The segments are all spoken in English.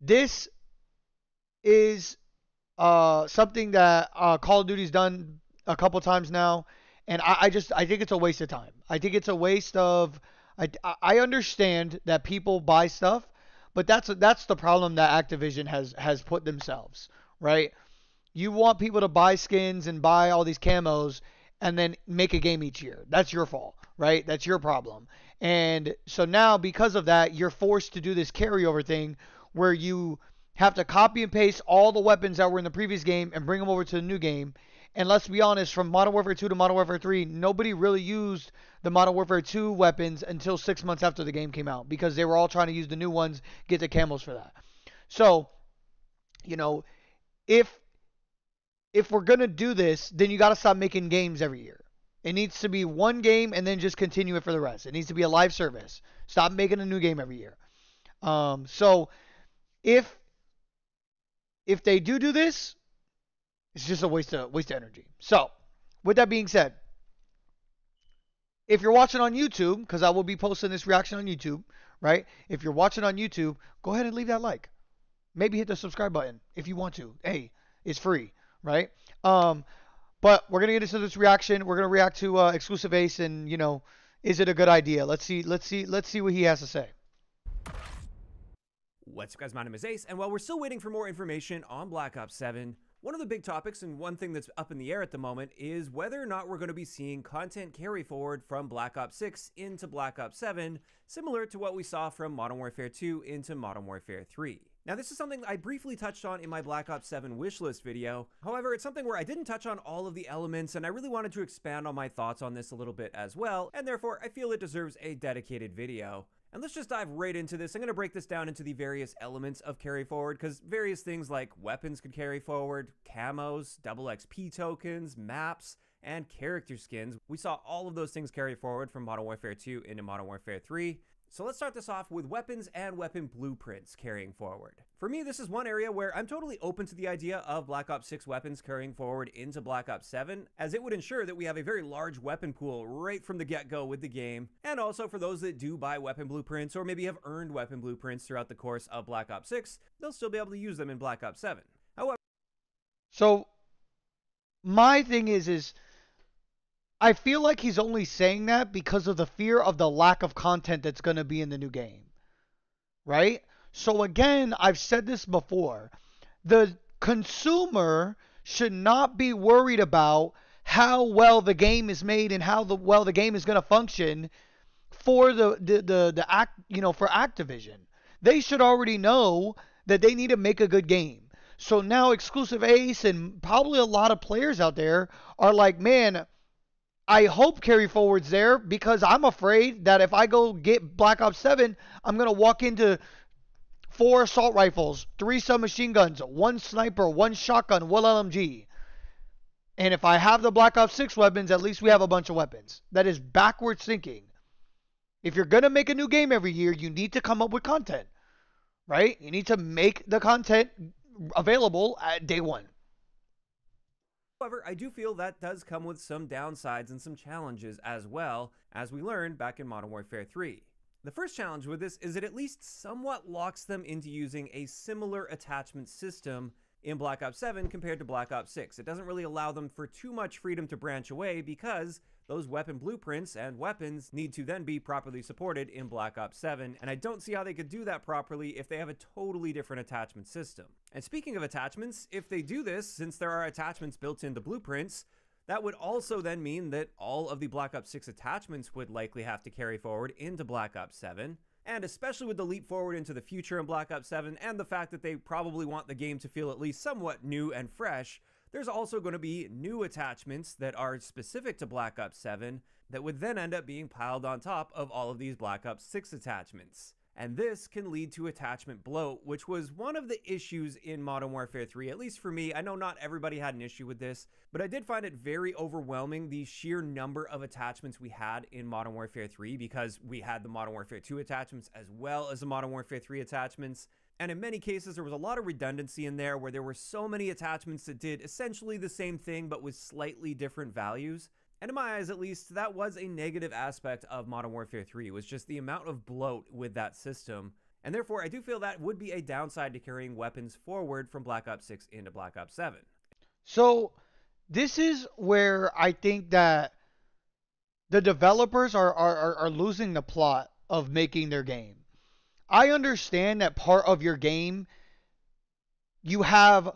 This is something that Call of Duty's done a couple times now, and I think it's a waste of time. I think it's a waste of. I understand that people buy stuff, but that's the problem that Activision has put themselves, right? You want people to buy skins and buy all these camos and then make a game each year. That's your fault, right? That's your problem. And so now, because of that, you're forced to do this carryover thing where you have to copy and paste all the weapons that were in the previous game and bring them over to the new game. And let's be honest, from Modern Warfare 2 to Modern Warfare 3, nobody really used the Modern Warfare 2 weapons until 6 months after the game came out because they were all trying to use the new ones, get the camos for that. So, you know, if we're gonna do this, then you got to stop making games every year. It needs to be one game and then just continue it for the rest. It needs to be a live service. Stop making a new game every year. So if they do this, it's just a waste of energy. So with that being said, if you're watching on YouTube, because I will be posting this reaction on YouTube, right? If you're watching on YouTube, go ahead and leave that like. Maybe hit the subscribe button if you want to. Hey, it's free, right? Um, But we're gonna get into this reaction. We're gonna react to Xclusiveace, and is it a good idea? Let's see what he has to say. What's up, guys? My name is Ace, and while we're still waiting for more information on Black Ops 7, one of the big topics and one thing that's up in the air at the moment is whether or not we're going to be seeing content carry forward from Black Ops 6 into Black Ops 7, similar to what we saw from Modern Warfare 2 into Modern Warfare 3. Now, this is something I briefly touched on in my Black Ops 7 wishlist video. However, it's something where I didn't touch on all of the elements, and I really wanted to expand on my thoughts on this a little bit as well, and therefore I feel it deserves a dedicated video. And let's just dive right into this. I'm going to break this down into the various elements of carry forward, because various things like weapons could carry forward, camos, double XP tokens, maps, and character skins. We saw all of those things carry forward from Modern Warfare 2 into Modern Warfare 3. So let's start this off with weapons and weapon blueprints carrying forward. For me, this is one area where I'm totally open to the idea of Black Ops 6 weapons carrying forward into Black Ops 7, as it would ensure that we have a very large weapon pool right from the get-go with the game, and also for those that do buy weapon blueprints or maybe have earned weapon blueprints throughout the course of Black Ops 6, they'll still be able to use them in Black Ops 7. However, So my thing is I feel like he's only saying that because of the fear of the lack of content that's gonna be in the new game, right? So again, I've said this before. The consumer should not be worried about how well the game is made and how well the game is going to function for the act, for Activision. They should already know that they need to make a good game. So now Xclusiveace and probably a lot of players out there are like, man, I hope carry forward's there because I'm afraid that if I go get Black Ops 7, I'm going to walk into 4 assault rifles, 3 submachine guns, 1 sniper, 1 shotgun, 1 LMG. And if I have the Black Ops 6 weapons, at least we have a bunch of weapons. That is backwards thinking. If you're going to make a new game every year, you need to come up with content, right? You need to make the content available at day one. I do feel that does come with some downsides and some challenges as well, as we learned back in Modern Warfare 3. The first challenge with this is it at least somewhat locks them into using a similar attachment system in Black Ops 7 compared to Black Ops 6. It doesn't really allow them for too much freedom to branch away because those weapon blueprints and weapons need to then be properly supported in Black Ops 7, and I don't see how they could do that properly if they have a totally different attachment system. And speaking of attachments, if they do this, since there are attachments built into blueprints, that would also then mean that all of the Black Ops 6 attachments would likely have to carry forward into Black Ops 7, and especially with the leap forward into the future in Black Ops 7 and the fact that they probably want the game to feel at least somewhat new and fresh, there's also going to be new attachments that are specific to Black Ops 7 that would then end up being piled on top of all of these Black Ops 6 attachments. And this can lead to attachment bloat, which was one of the issues in Modern Warfare 3, at least for me. I know not everybody had an issue with this, but I did find it very overwhelming, the sheer number of attachments we had in Modern Warfare 3, because we had the Modern Warfare 2 attachments as well as the Modern Warfare 3 attachments. And in many cases, there was a lot of redundancy in there where there were so many attachments that did essentially the same thing but with slightly different values. And in my eyes, at least, that was a negative aspect of Modern Warfare 3, was just the amount of bloat with that system. And therefore, I do feel that would be a downside to carrying weapons forward from Black Ops 6 into Black Ops 7. So this is where I think that the developers are losing the plot of making their game. I understand that part of your game, you have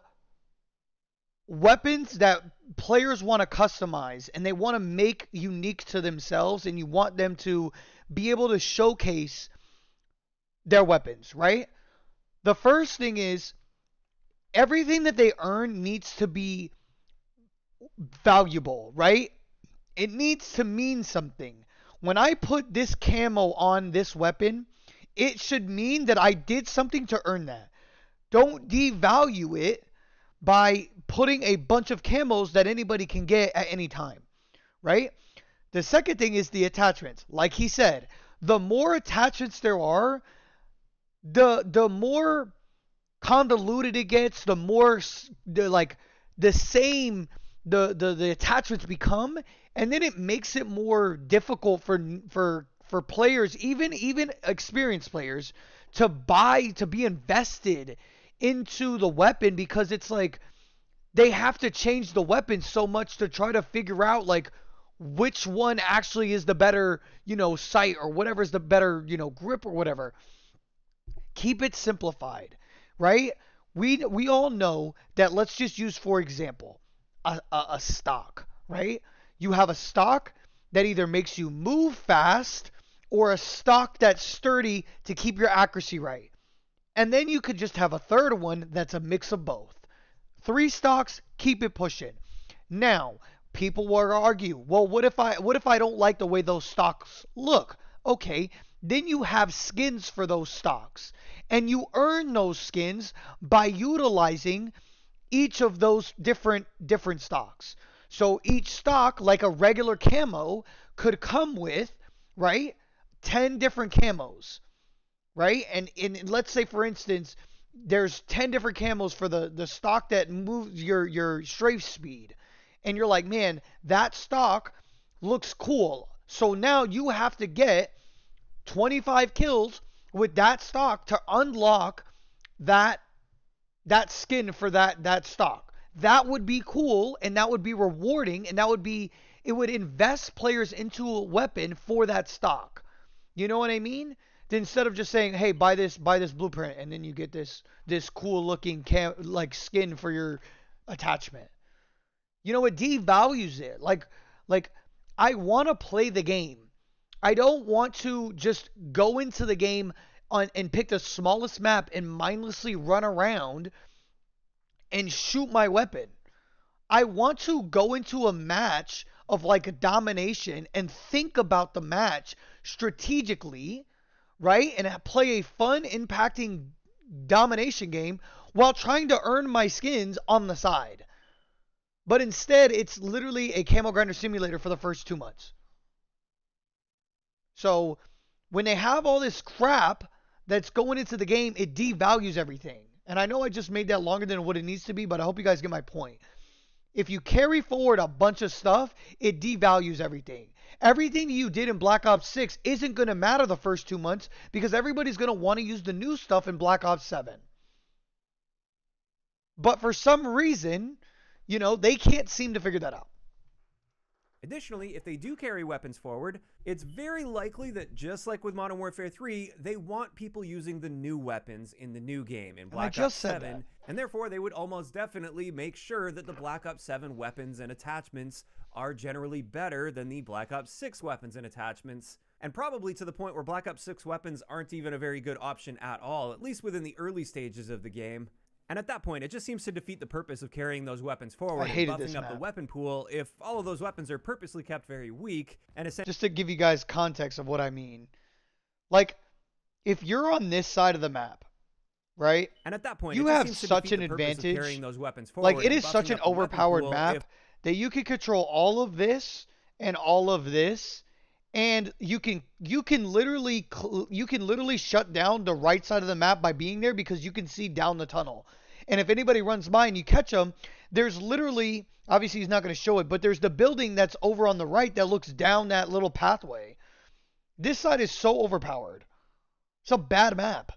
weapons that players want to customize and they want to make unique to themselves, and you want them to be able to showcase their weapons, right? The first thing is everything that they earn needs to be valuable, right? It needs to mean something. When I put this camo on this weapon, it should mean that I did something to earn that. Don't devalue it by putting a bunch of camos that anybody can get at any time, right? The second thing is the attachments. Like he said, the more attachments there are, the more convoluted it gets, the more the same the attachments become, and then it makes it more difficult for players, even experienced players, to be invested into the weapon, because it's like they have to change the weapon so much to try to figure out like which one actually is the better, sight, or whatever is the better, grip, or whatever. Keep it simplified, right? We all know that. Let's just use, for example, a stock, right? You have a stock that either makes you move fast, or a stock that's sturdy to keep your accuracy right. And then you could just have a third one that's a mix of both. 3 stocks, keep it pushing. Now, people will argue, well, what if I don't like the way those stocks look? Okay, then you have skins for those stocks, and you earn those skins by utilizing each of those different stocks. So each stock, like a regular camo, could come with, right, 10 different camos, right? And let's say, for instance, there's 10 different camos for the stock that moves your strafe speed. And you're like, man, that stock looks cool. So now you have to get 25 kills with that stock to unlock that skin for that stock. That would be cool, and that would be rewarding, and it would invest players into a weapon for that stock. You know what I mean? Instead of just saying, "Hey, buy this blueprint," and then you get this cool looking skin for your attachment. It devalues it. Like I want to play the game. I don't want to just go into the game and pick the smallest map and mindlessly run around and shoot my weapon. I want to go into a match of like a domination and think about the match strategically, right? And play a fun, impacting domination game while trying to earn my skins on the side. But instead, it's literally a camo grinder simulator for the first 2 months. So when they have all this crap that's going into the game, it devalues everything. And I know I just made that longer than what it needs to be, but I hope you guys get my point. If you carry forward a bunch of stuff, it devalues everything. Everything you did in Black Ops 6 isn't going to matter the first 2 months, because everybody's going to want to use the new stuff in Black Ops 7. But for some reason, they can't seem to figure that out. Additionally, if they do carry weapons forward, it's very likely that, just like with Modern Warfare 3, they want people using the new weapons in the new game in Black Ops 7, and therefore they would almost definitely make sure that the Black Ops 7 weapons and attachments are generally better than the Black Ops 6 weapons and attachments, and probably to the point where Black Ops 6 weapons aren't even a very good option at all, at least within the early stages of the game. And at that point, it just seems to defeat the purpose of carrying those weapons forward and buffing up the weapon pool if all of those weapons are purposely kept very weak. And just to give you guys context of what I mean, like, if you're on this side of the map, right? And at that point, you have such an advantage. Carrying those weapons forward, like, it is such an overpowered map that you can control all of this and all of this, and you can literally shut down the right side of the map by being there, because you can see down the tunnel. And if anybody runs by and you catch them, there's literally, obviously he's not going to show it, but there's the building that's over on the right that looks down that little pathway. This side is so overpowered. It's a bad map.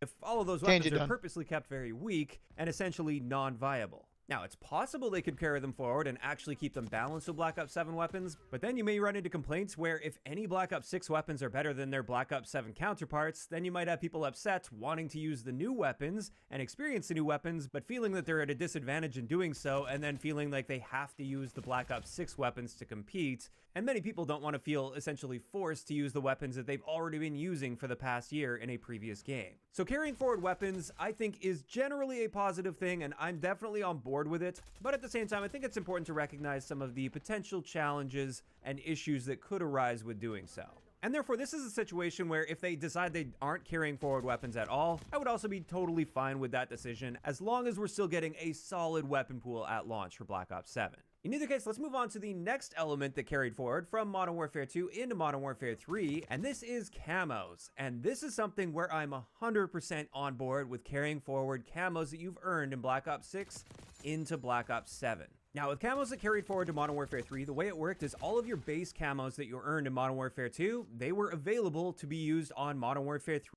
if all of those Tangent weapons are done. purposely kept very weak and essentially non-viable. Now, it's possible they could carry them forward and actually keep them balanced with Black Ops 7 weapons, but then you may run into complaints where if any Black Ops 6 weapons are better than their Black Ops 7 counterparts, then you might have people upset wanting to use the new weapons and experience the new weapons, but feeling that they're at a disadvantage in doing so, and then feeling like they have to use the Black Ops 6 weapons to compete. And many people don't want to feel essentially forced to use the weapons that they've already been using for the past year in a previous game. So carrying forward weapons, I think, is generally a positive thing, and I'm definitely on board with it. But at the same time, I think it's important to recognize some of the potential challenges and issues that could arise with doing so. And therefore, this is a situation where if they decide they aren't carrying forward weapons at all, I would also be totally fine with that decision, as long as we're still getting a solid weapon pool at launch for Black Ops 7. In either case, let's move on to the next element that carried forward from Modern Warfare 2 into Modern Warfare 3, and this is camos. And this is something where I'm 100% on board with carrying forward camos that you've earned in Black Ops 6 into Black Ops 7. Now, with camos that carried forward to Modern Warfare 3, the way it worked is all of your base camos that you earned in Modern Warfare 2, they were available to be used on Modern Warfare 3.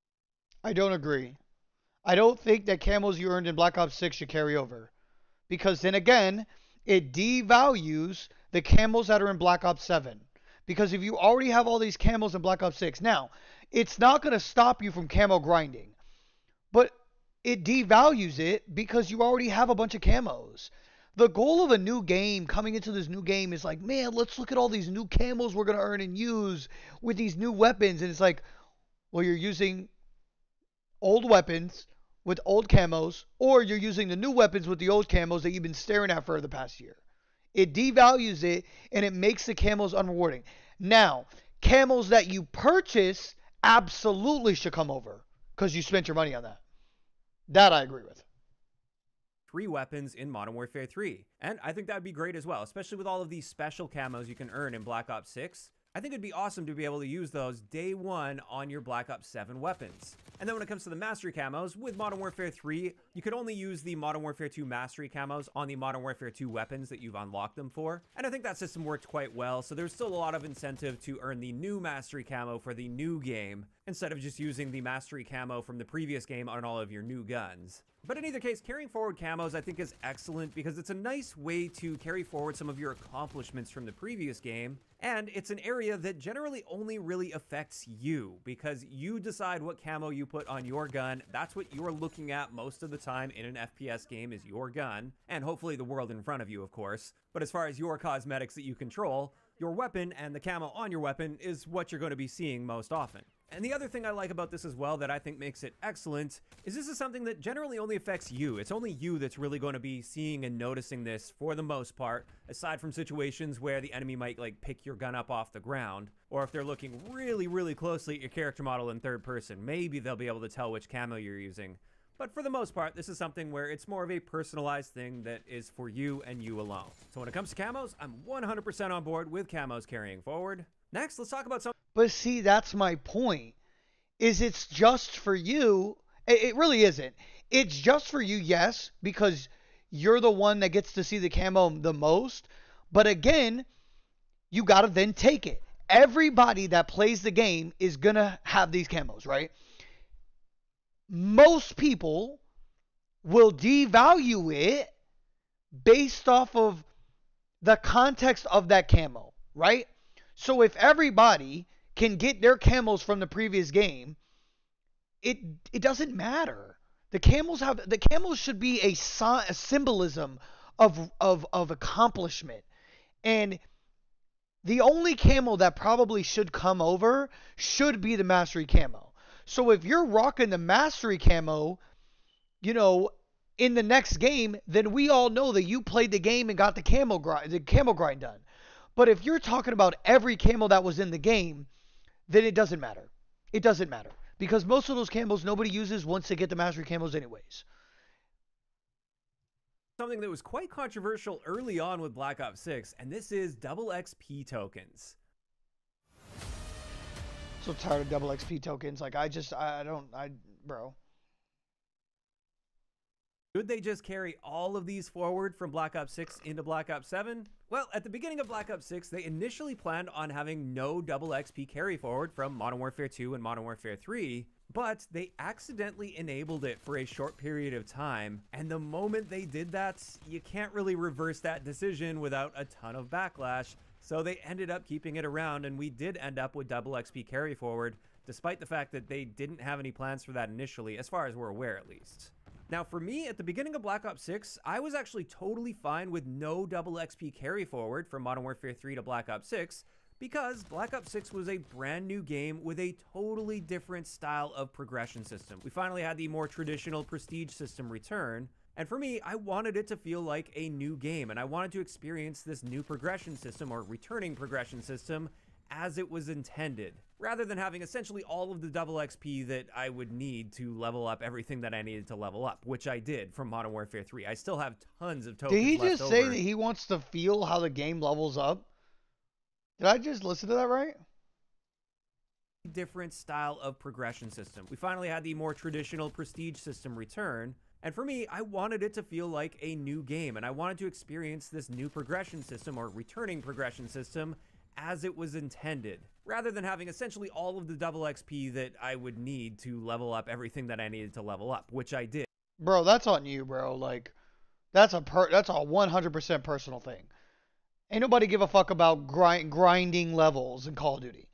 I don't agree. I don't think that camos you earned in Black Ops 6 should carry over. Because then again, it devalues the camos that are in Black Ops 7. Because if you already have all these camos in Black Ops 6, now, it's not going to stop you from camo grinding. But it devalues it because you already have a bunch of camos. The goal of a new game, coming into this new game, is like, man, let's look at all these new camos we're going to earn and use with these new weapons. And it's like, well, you're using old weapons with old camos, or you're using the new weapons with the old camos that you've been staring at for the past year. It devalues it, and it makes the camos unrewarding. Now, camos that you purchase absolutely should come over because you spent your money on that. That I agree with. 3 weapons in Modern Warfare 3. And I think that would be great as well, especially with all of these special camos you can earn in Black Ops 6. I think it'd be awesome to be able to use those day one on your Black Ops 7 weapons. And then when it comes to the Mastery camos, with Modern Warfare 3, you could only use the Modern Warfare 2 Mastery camos on the Modern Warfare 2 weapons that you've unlocked them for. And I think that system worked quite well, so there's still a lot of incentive to earn the new Mastery camo for the new game, instead of just using the Mastery camo from the previous game on all of your new guns. But in either case, carrying forward camos I think is excellent because it's a nice way to carry forward some of your accomplishments from the previous game, and it's an area that generally only really affects you because you decide what camo you put on your gun. That's what you're looking at most of the time in an FPS game, is your gun, and hopefully the world in front of you, of course. But as far as your cosmetics that you control, your weapon and the camo on your weapon is what you're going to be seeing most often. And the other thing I like about this as well that I think makes it excellent is this is something that generally only affects you. It's only you that's really going to be seeing and noticing this for the most part, aside from situations where the enemy might like pick your gun up off the ground, or if they're looking really closely at your character model in third person, maybe they'll be able to tell which camo you're using. But for the most part, this is something where it's more of a personalized thing that is for you and you alone. So when it comes to camos, I'm 100% on board with camos carrying forward. Next, let's talk about some... But see, that's my point. Is it's just for you. It really isn't. It's just for you, yes, because you're the one that gets to see the camo the most. But again, you got to then take it. Everybody that plays the game is going to have these camos, right? Most people will devalue it based off of the context of that camo, right? So if everybody can get their camos from the previous game, it doesn't matter. The camos should be a symbolism of accomplishment. And the only camo that probably should come over should be the Mastery camo. So if you're rocking the Mastery camo, in the next game, then we all know that you played the game and got the camo grind done. But if you're talking about every camo that was in the game, then it doesn't matter. It doesn't matter. Because most of those camos nobody uses once they get the Mastery camos anyways. Something that was quite controversial early on with Black Ops 6, and this is double XP tokens. So tired of double XP tokens. Like, bro. Should they just carry all of these forward from Black Ops 6 into Black Ops 7? Well, at the beginning of Black Ops 6, they initially planned on having no double XP carry forward from Modern Warfare 2 and Modern Warfare 3. But they accidentally enabled it for a short period of time, and the moment they did that, you can't really reverse that decision without a ton of backlash, so they ended up keeping it around, and we did end up with double XP carry forward, despite the fact that they didn't have any plans for that initially, as far as we're aware at least. Now for me, at the beginning of Black Ops 6, I was actually totally fine with no double XP carry forward from Modern Warfare 3 to Black Ops 6, because Black Ops 6 was a brand new game with a totally different style of progression system. We finally had the more traditional prestige system return, and for me, I wanted it to feel like a new game, and I wanted to experience this new progression system, or returning progression system, as it was intended, rather than having essentially all of the double XP that I would need to level up everything that I needed to level up, which I did from Modern Warfare 3. I still have tons of tokens Did he left just say over. that he wants to feel how the game levels up? Did I just listen to that right? Different style of progression system. We finally had the more traditional prestige system return, and for me, I wanted it to feel like a new game, and I wanted to experience this new progression system, or returning progression system, as it was intended, rather than having essentially all of the double XP that I would need to level up everything that I needed to level up, which I did. Bro, that's on you, bro. Like, that's a 100% personal thing. Ain't nobody give a fuck about grinding levels in Call of Duty.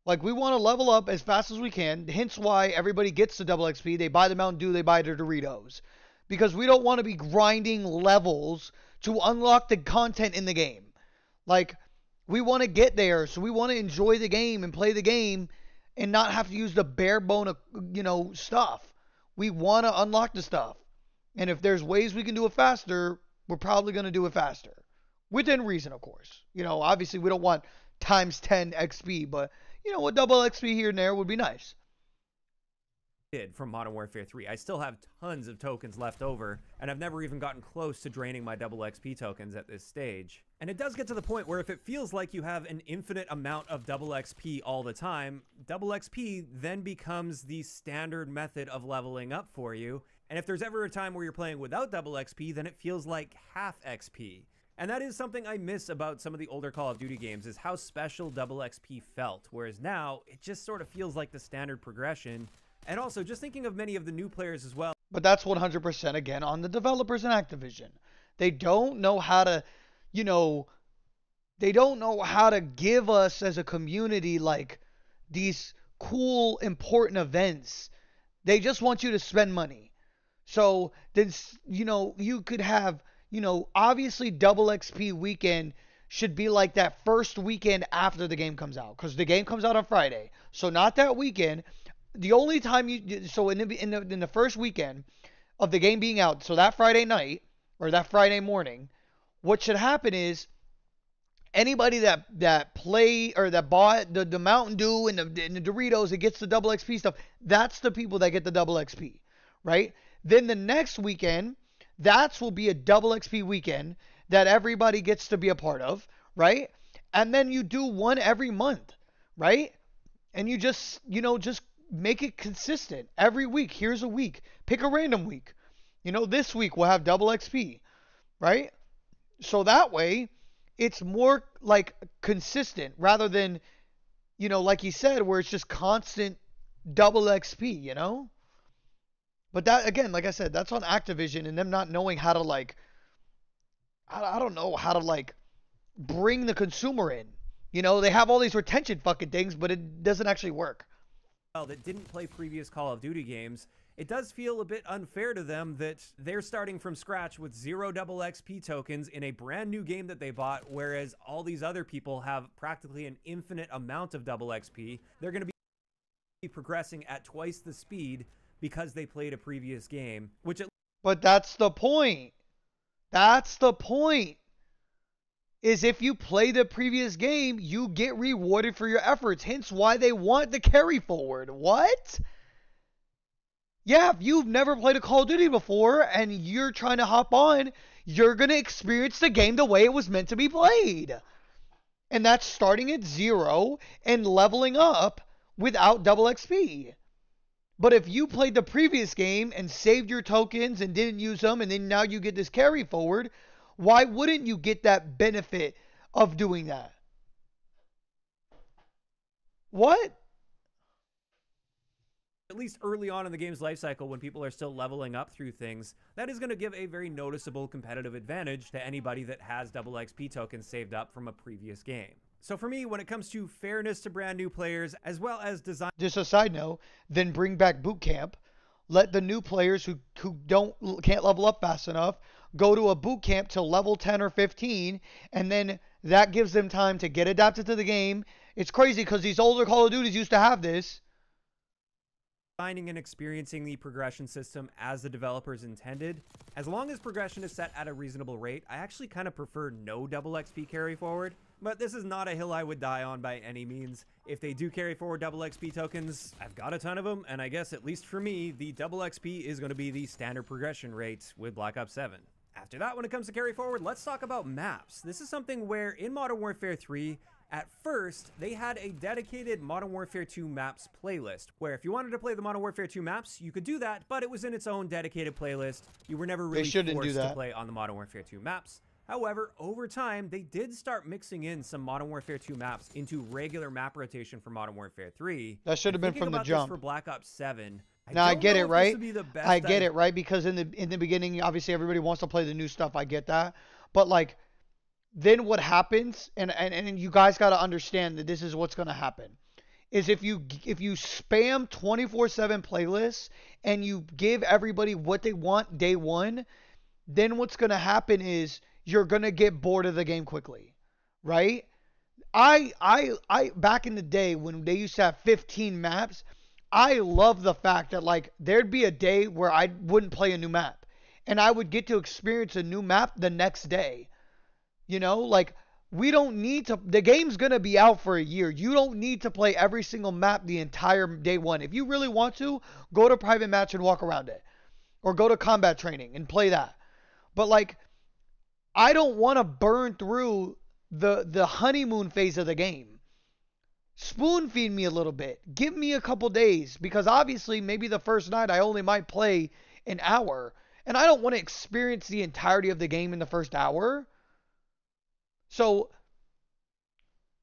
Like, we want to level up as fast as we can. Hence why everybody gets the double XP. They buy the Mountain Dew, they buy the Doritos. Because we don't want to be grinding levels to unlock the content in the game. Like, we want to get there, so we want to enjoy the game and play the game and not have to use the bare bone, stuff. We want to unlock the stuff. And if there's ways we can do it faster, we're probably going to do it faster. Within reason, of course. Obviously we don't want times 10 XP, but a double XP here and there would be nice. From Modern Warfare 3. I still have tons of tokens left over, and I've never even gotten close to draining my double XP tokens at this stage. And it does get to the point where if it feels like you have an infinite amount of double XP all the time, double XP then becomes the standard method of leveling up for you, and if there's ever a time where you're playing without double XP, then it feels like half XP. And that is something I miss about some of the older Call of Duty games, is how special double XP felt, whereas now it just sort of feels like the standard progression. And also, just thinking of many of the new players as well. But that's 100% again on the developers in Activision. They don't know how to, they don't know how to give us as a community like these cool, important events. They just want you to spend money. So then, you could have, obviously double XP weekend should be like that first weekend after the game comes out, because the game comes out on Friday. So not that weekend. The only time in the first weekend of the game being out, so that Friday night or that Friday morning, what should happen is anybody that play or that bought the Mountain Dew and the Doritos that gets the double XP stuff, that's the people that get the double XP, right? Then the next weekend, that will be a double XP weekend that everybody gets to be a part of, right? And then you do one every month, right? And you just make it consistent every week. Here's a week. Pick a random week. This week we'll have double XP, right? So that way it's more like consistent rather than, like he said, where it's just constant double XP. But that, again, like I said, that's on Activision and them not knowing how to, like, I don't know how to, like, bring the consumer in. They have all these retention fucking things, but it doesn't actually work. That didn't play previous Call of Duty games, it does feel a bit unfair to them that they're starting from scratch with 0 double XP tokens in a brand new game that they bought, whereas all these other people have practically an infinite amount of double XP. They're going to be progressing at twice the speed because they played a previous game, But that's the point. That's the point. Is if you play the previous game, you get rewarded for your efforts. Hence why they want the carry forward. What? Yeah, if you've never played a Call of Duty before and you're trying to hop on, you're going to experience the game the way it was meant to be played. And that's starting at 0 and leveling up without double XP. But if you played the previous game and saved your tokens and didn't use them, and then now you get this carry forward, why wouldn't you get that benefit of doing that? What? at least early on in the game's life cycle when people are still leveling up through things, that is going to give a very noticeable competitive advantage to anybody that has double XP tokens saved up from a previous game. So for me, when it comes to fairness to brand new players, as well as design... Just a side note, then bring back boot camp. Let the new players who can't level up fast enough go to a boot camp to level 10 or 15, and then that gives them time to get adapted to the game. It's crazy because these older Call of Duties used to have this. Finding and experiencing the progression system as the developers intended. As long as progression is set at a reasonable rate, I actually kind of prefer no double XP carry forward, but this is not a hill I would die on by any means. If they do carry forward double XP tokens, I've got a ton of them, and I guess at least for me, the double XP is going to be the standard progression rate with Black Ops 7. After that, when it comes to carry forward, let's talk about maps. This is something where in Modern Warfare 3, at first, they had a dedicated Modern Warfare 2 maps playlist, where if you wanted to play the Modern Warfare 2 maps, you could do that, but it was in its own dedicated playlist. You were never really forced to play on the Modern Warfare 2 maps. However, over time, they did start mixing in some Modern Warfare 2 maps into regular map rotation for Modern Warfare 3. That should have been from the jump. For Black Ops 7, now I get it, right? I get it, right? Because in the beginning, obviously everybody wants to play the new stuff. I get that, but like, then what happens, and you guys got to understand that this is what's going to happen, is if you spam 24/7 playlists and you give everybody what they want day one, then what's going to happen is you're going to get bored of the game quickly, right? I back in the day when they used to have 15 maps, I love the fact that like there'd be a day where I wouldn't play a new map and I would get to experience a new map the next day. You know, like we don't need to, the game's going to be out for a year. You don't need to play every single map the entire day one. If you really want to, go to private match and walk around it, or go to combat training and play that. But like, I don't want to burn through the honeymoon phase of the game. Spoon feed me a little bit. Give me a couple days, because obviously maybe the first night I only might play an hour, and I don't want to experience the entirety of the game in the first hour. So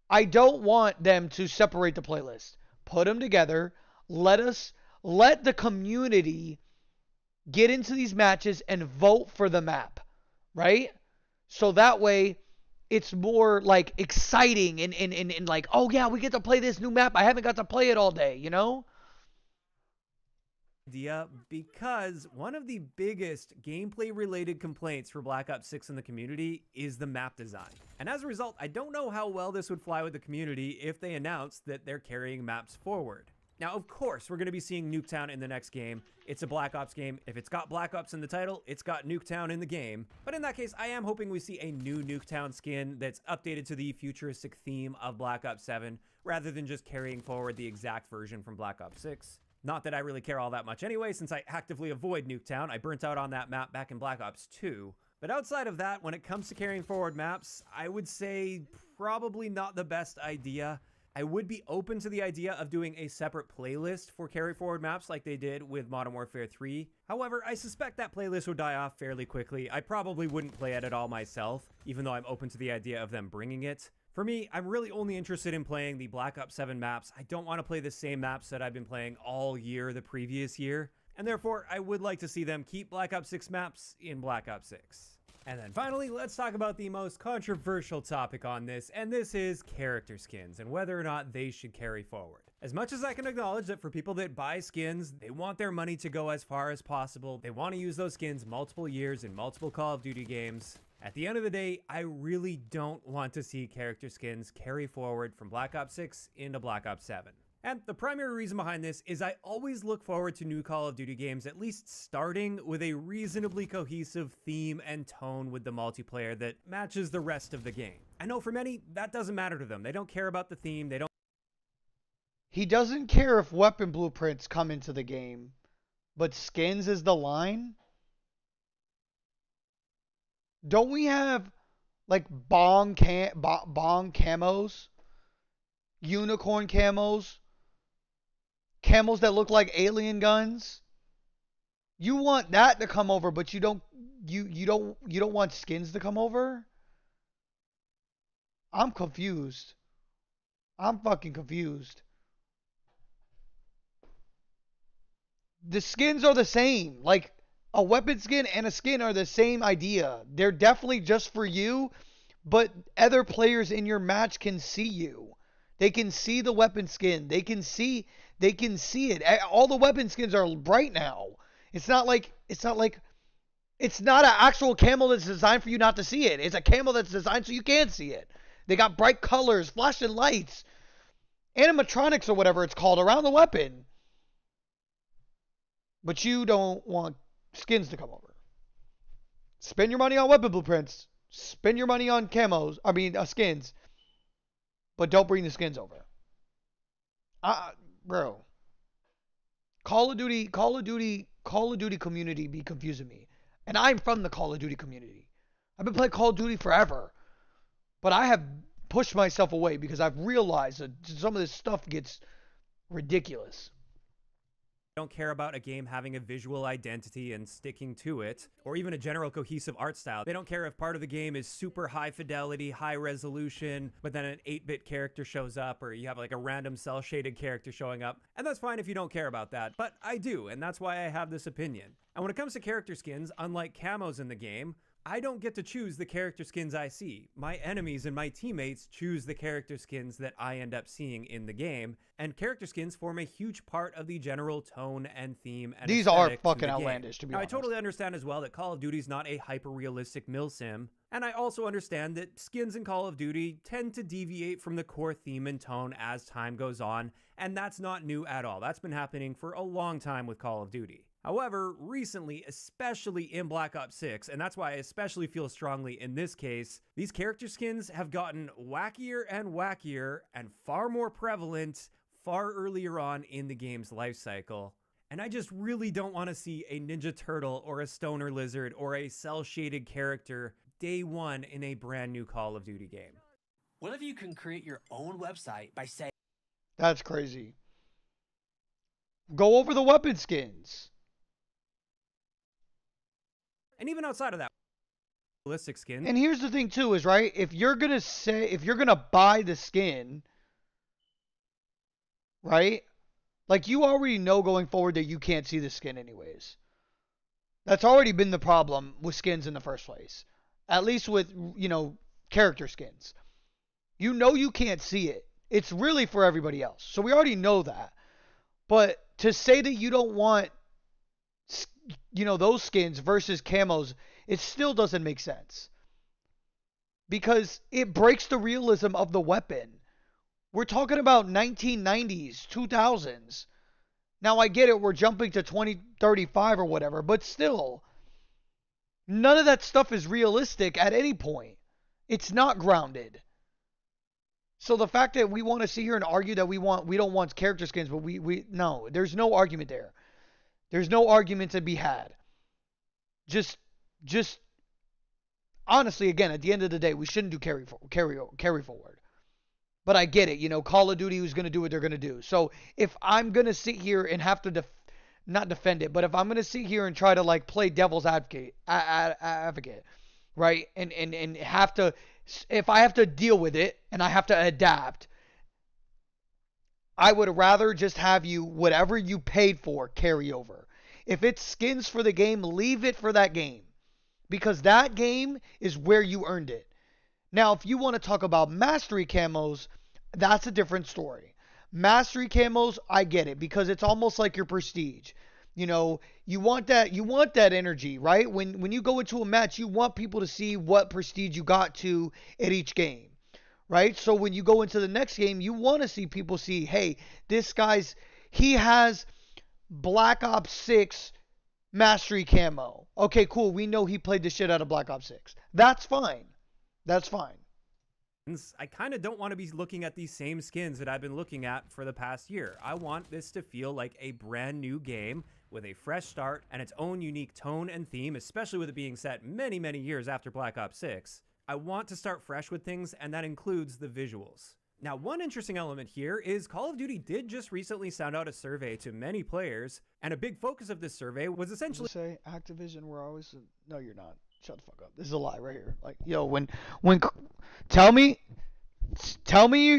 I don't want them to separate the playlist. Put them together. Let the community get into these matches and vote for the map, right? So that way it's more like exciting and like, oh yeah, we get to play this new map. I haven't got to play it all day, you know? Because one of the biggest gameplay related complaints for Black Ops 6 in the community is the map design. And as a result, I don't know how well this would fly with the community if they announced that they're carrying maps forward. Now, of course, we're going to be seeing Nuketown in the next game. It's a Black Ops game. If it's got Black Ops in the title, it's got Nuketown in the game. But in that case, I am hoping we see a new Nuketown skin that's updated to the futuristic theme of Black Ops 7, rather than just carrying forward the exact version from Black Ops 6. Not that I really care all that much anyway, since I actively avoid Nuketown. I burnt out on that map back in Black Ops 2. But outside of that, when it comes to carrying forward maps, I would say probably not the best idea. I would be open to the idea of doing a separate playlist for carry forward maps like they did with Modern Warfare 3. However, I suspect that playlist would die off fairly quickly. I probably wouldn't play it at all myself, even though I'm open to the idea of them bringing it. For me, I'm really only interested in playing the Black Ops 7 maps. I don't want to play the same maps that I've been playing all year the previous year, and therefore I would like to see them keep Black Ops 6 maps in Black Ops 6. And then finally, let's talk about the most controversial topic on this, and this is character skins and whether or not they should carry forward. As much as I can acknowledge that for people that buy skins, they want their money to go as far as possible. They want to use those skins multiple years in multiple Call of Duty games. At the end of the day, I really don't want to see character skins carry forward from Black Ops 6 into Black Ops 7. And the primary reason behind this is I always look forward to new Call of Duty games at least starting with a reasonably cohesive theme and tone with the multiplayer that matches the rest of the game. I know for many, that doesn't matter to them. They don't care about the theme. He doesn't care if weapon blueprints come into the game, but skins is the line? Don't we have like bong camos? Unicorn camos? Camels that look like alien guns? You want that to come over, but you don't want skins to come over? I'm confused. I'm fucking confused. The skins are the same. Like a weapon skin and a skin are the same idea. They're definitely just for you, but other players in your match can see you. They can see the weapon skin. They can see it. All the weapon skins are bright now. It's not an actual camo that's designed for you not to see it. It's a camo that's designed so you can see it. They got bright colors, flashing lights, animatronics or whatever it's called around the weapon. But you don't want skins to come over. Spend your money on weapon blueprints. Spend your money on camos. I mean, skins. But don't bring the skins over. Bro. Call of Duty community be confusing me. And I'm from the Call of Duty community. I've been playing Call of Duty forever. But I have pushed myself away because I've realized that some of this stuff gets ridiculous. Don't care about a game having a visual identity and sticking to it, or even a general cohesive art style. They don't care if part of the game is super high fidelity, high resolution, but then an 8-bit character shows up, or you have like a random cel-shaded character showing up, and that's fine if you don't care about that, but I do, and that's why I have this opinion. And when it comes to character skins, unlike camos in the game, I don't get to choose the character skins I see. My enemies and my teammates choose the character skins that I end up seeing in the game, and character skins form a huge part of the general tone and theme and These are aesthetic to fucking the game. outlandish, to be Now, honest. I totally understand as well that Call of Duty is not a hyper-realistic milsim, and I also understand that skins in Call of Duty tend to deviate from the core theme and tone as time goes on, and that's not new at all. That's been happening for a long time with Call of Duty. However, recently, especially in Black Ops 6, and that's why I especially feel strongly in this case, these character skins have gotten wackier and far more prevalent far earlier on in the game's life cycle. And I just really don't want to see a Ninja Turtle or a Stoner Lizard or a cel-shaded character day one in a brand new Call of Duty game. What if you can create your own website by saying, That's crazy. Go over the weapon skins. And even outside of that, realistic skins. And here's the thing too is, right, if you're going to buy the skin, right? Like you already know going forward that you can't see the skin anyways. That's already been the problem with skins in the first place. At least with, character skins. You know you can't see it. It's really for everybody else. So we already know that. But to say that you don't want those skins versus camos, it still doesn't make sense. Because it breaks the realism of the weapon. We're talking about 1990s, 2000s. Now I get it, we're jumping to 2035 or whatever, but still, none of that stuff is realistic at any point. It's not grounded. So the fact that we want to sit here and argue that we don't want character skins, but no, there's no argument there. There's no argument to be had. Just honestly, again, at the end of the day, we shouldn't do carry forward. But I get it, Call of Duty is going to do what they're going to do. So if I'm going to sit here and have to not defend it, but if I'm going to sit here and try to like play devil's advocate, right? And have to, if I have to deal with it and I have to adapt, I would rather just have you, whatever you paid for, carry over. If it's skins for the game, leave it for that game. Because that game is where you earned it. Now, if you want to talk about mastery camos, that's a different story. Mastery camos, I get it, because it's almost like your prestige. You want that energy, right? When you go into a match, you want people to see what prestige you got to at each game. Right? So when you go into the next game, you want to see people see, hey, he has Black Ops 6 mastery camo. Okay, cool. We know he played the shit out of Black Ops 6. That's fine. That's fine. I kind of don't want to be looking at these same skins that I've been looking at for the past year. I want this to feel like a brand new game with a fresh start and its own unique tone and theme, especially with it being set many, many years after Black Ops 6. I want to start fresh with things, and that includes the visuals. Now, one interesting element here is Call of Duty did just recently send out a survey to many players, and a big focus of this survey was essentially... Say Activision, we're always... No, you're not. Shut the fuck up. This is a lie right here. Like, yo, when tell me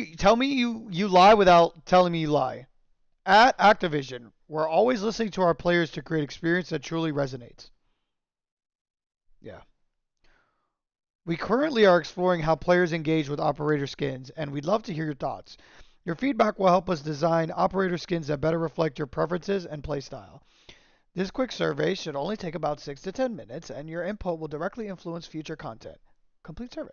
you lie without telling me you lie. At Activision, We're always listening to our players to create experience that truly resonates. Yeah. We currently are exploring how players engage with operator skins, and we'd love to hear your thoughts. Your feedback will help us design operator skins that better reflect your preferences and playstyle. This quick survey should only take about 6 to 10 minutes, and your input will directly influence future content. Complete survey.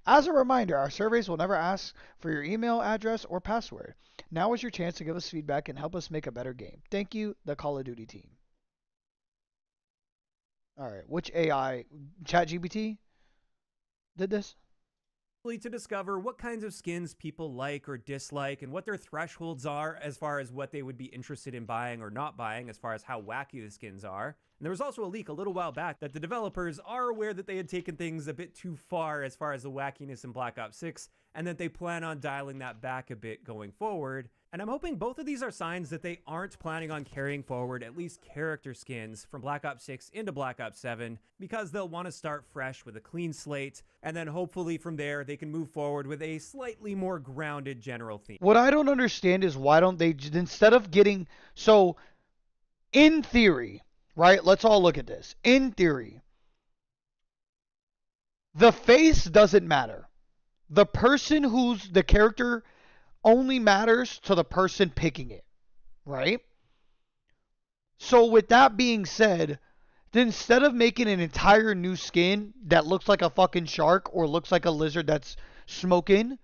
As a reminder, our surveys will never ask for your email address or password. Now is your chance to give us feedback and help us make a better game. Thank you, the Call of Duty team. All right, which AI? ChatGPT did this? To discover what kinds of skins people like or dislike and what their thresholds are as far as what they would be interested in buying or not buying as far as how wacky the skins are. And there was also a leak a little while back that the developers are aware that they had taken things a bit too far as far as the wackiness in Black Ops 6 and that they plan on dialing that back a bit going forward. And I'm hoping both of these are signs that they aren't planning on carrying forward at least character skins from Black Ops 6 into Black Ops 7 because they'll want to start fresh with a clean slate and then hopefully from there they can move forward with a slightly more grounded general theme. What I don't understand is why don't they, instead of getting, so in theory, right? Let's all look at this. In theory, the face doesn't matter. The person who's the character only matters to the person picking it, right? So with that being said, then instead of making an entire new skin that looks like a fucking shark or looks like a lizard that's smoking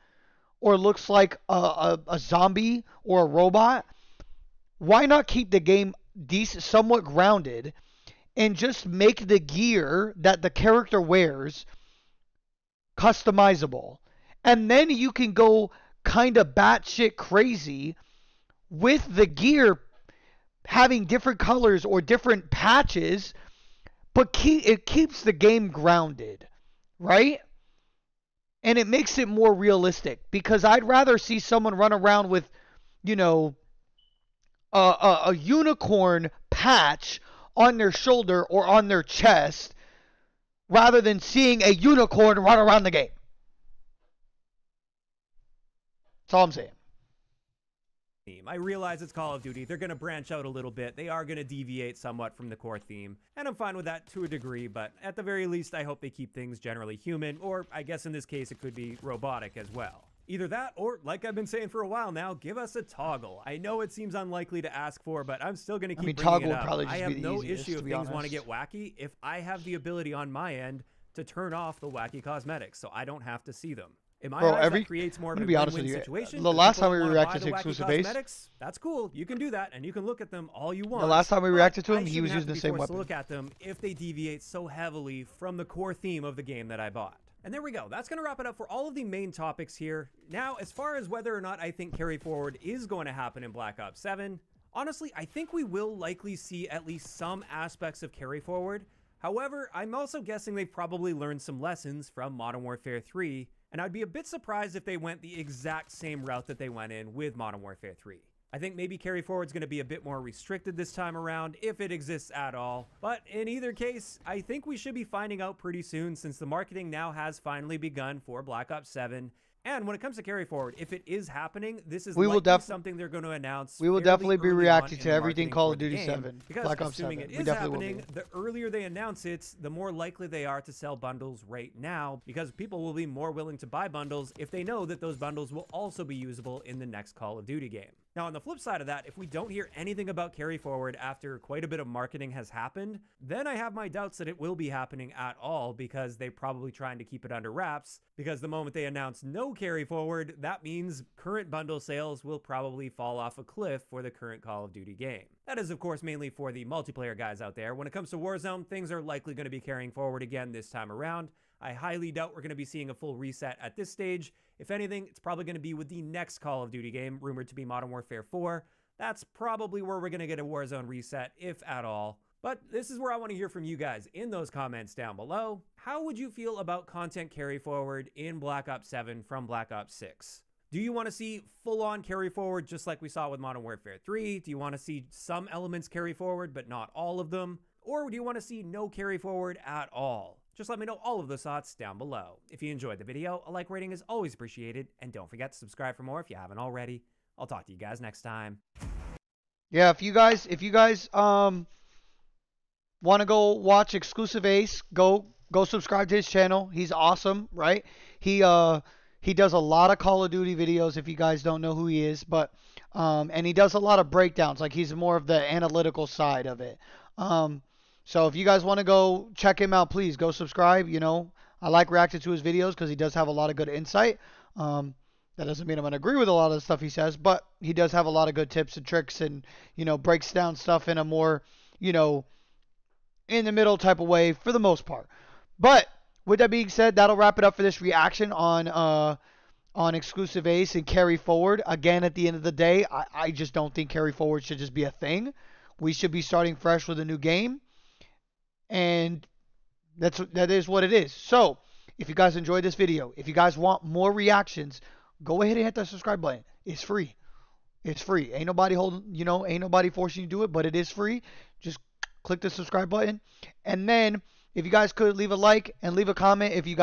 or looks like a zombie or a robot, why not keep the game decent, somewhat grounded and just make the gear that the character wears customizable? And then you can go kind of batshit crazy with the gear having different colors or different patches, but it keeps the game grounded, right? And it makes it more realistic because I'd rather see someone run around with, you know, a unicorn patch on their shoulder or on their chest rather than seeing a unicorn run around the game. That's all I'm saying. I realize it's Call of Duty. They're going to branch out a little bit. They are going to deviate somewhat from the core theme, and I'm fine with that to a degree, but at the very least, I hope they keep things generally human, or I guess in this case, it could be robotic as well. Either that, or like I've been saying for a while now, give us a toggle. I know it seems unlikely to ask for, but I'm still going to keep bringing toggle it would up. probably just I be have the no easiest, issue to if be things want to honest. get wacky if I have the ability on my end to turn off the wacky cosmetics, so I don't have to see them. In my eyes, that creates more of a win-win situation. The last time we reacted to Xclusiveace, that's cool. You can do that, and you can look at them all you want. The last time we reacted to him, I he was shouldn't using have the to be same forced to weapon. look at them if they deviate so heavily from the core theme of the game that I bought. And there we go. That's going to wrap it up for all of the main topics here. Now, as far as whether or not I think carry forward is going to happen in Black Ops 7, honestly, I think we will likely see at least some aspects of carry forward. However, I'm also guessing they've probably learned some lessons from Modern Warfare 3, and I'd be a bit surprised if they went the exact same route that they went in with Modern Warfare 3. I think maybe carry forward is going to be a bit more restricted this time around, if it exists at all. But in either case, I think we should be finding out pretty soon since the marketing now has finally begun for Black Ops 7. And when it comes to carry forward, if it is happening, this is likely something they're going to announce. We will definitely be reacting to everything Call of Duty Duty 7, because Black Ops 7. Assuming it is happening, the earlier they announce it, the more likely they are to sell bundles right now, because people will be more willing to buy bundles if they know that those bundles will also be usable in the next Call of Duty game. Now, on the flip side of that, if we don't hear anything about carry forward after quite a bit of marketing has happened, then I have my doubts that it will be happening at all because they're probably trying to keep it under wraps, because the moment they announce no carry forward, that means current bundle sales will probably fall off a cliff for the current Call of Duty game. That is, of course, mainly for the multiplayer guys out there. When it comes to Warzone, things are likely going to be carrying forward again this time around. I highly doubt we're going to be seeing a full reset at this stage. If anything, it's probably going to be with the next Call of Duty game, rumored to be Modern Warfare 4. That's probably where we're going to get a Warzone reset, if at all. But this is where I want to hear from you guys in those comments down below. How would you feel about content carry forward in Black Ops 7 from Black Ops 6? Do you want to see full-on carry forward just like we saw with Modern Warfare 3? Do you want to see some elements carry forward but not all of them? Or do you want to see no carry forward at all? Just let me know all of those thoughts down below. If you enjoyed the video, a like rating is always appreciated, and don't forget to subscribe for more if you haven't already. I'll talk to you guys next time. Yeah, if you guys want to go watch Exclusive Ace, go subscribe to his channel. He's awesome, right? He uh he does a lot of Call of Duty videos if you guys don't know who he is, but and he does a lot of breakdowns. Like he's more of the analytical side of it. Um so if you guys want to go check him out, please go subscribe, you know. I like reacting to his videos because he does have a lot of good insight. That doesn't mean I'm going to agree with a lot of the stuff he says, but he does have a lot of good tips and tricks and, you know, breaks down stuff in a more, you know, in the middle type of way for the most part. But with that being said, that'll wrap it up for this reaction on Exclusive Ace and carry forward. Again, at the end of the day, I just don't think carry forward should just be a thing. We should be starting fresh with a new game, and that is what it is. So, if you guys enjoyed this video, if you guys want more reactions, go ahead and hit that subscribe button. It's free. It's free. Ain't nobody holding, you know, ain't nobody forcing you to do it, but it is free. Just click the subscribe button. And then if you guys could leave a like and leave a comment if you guys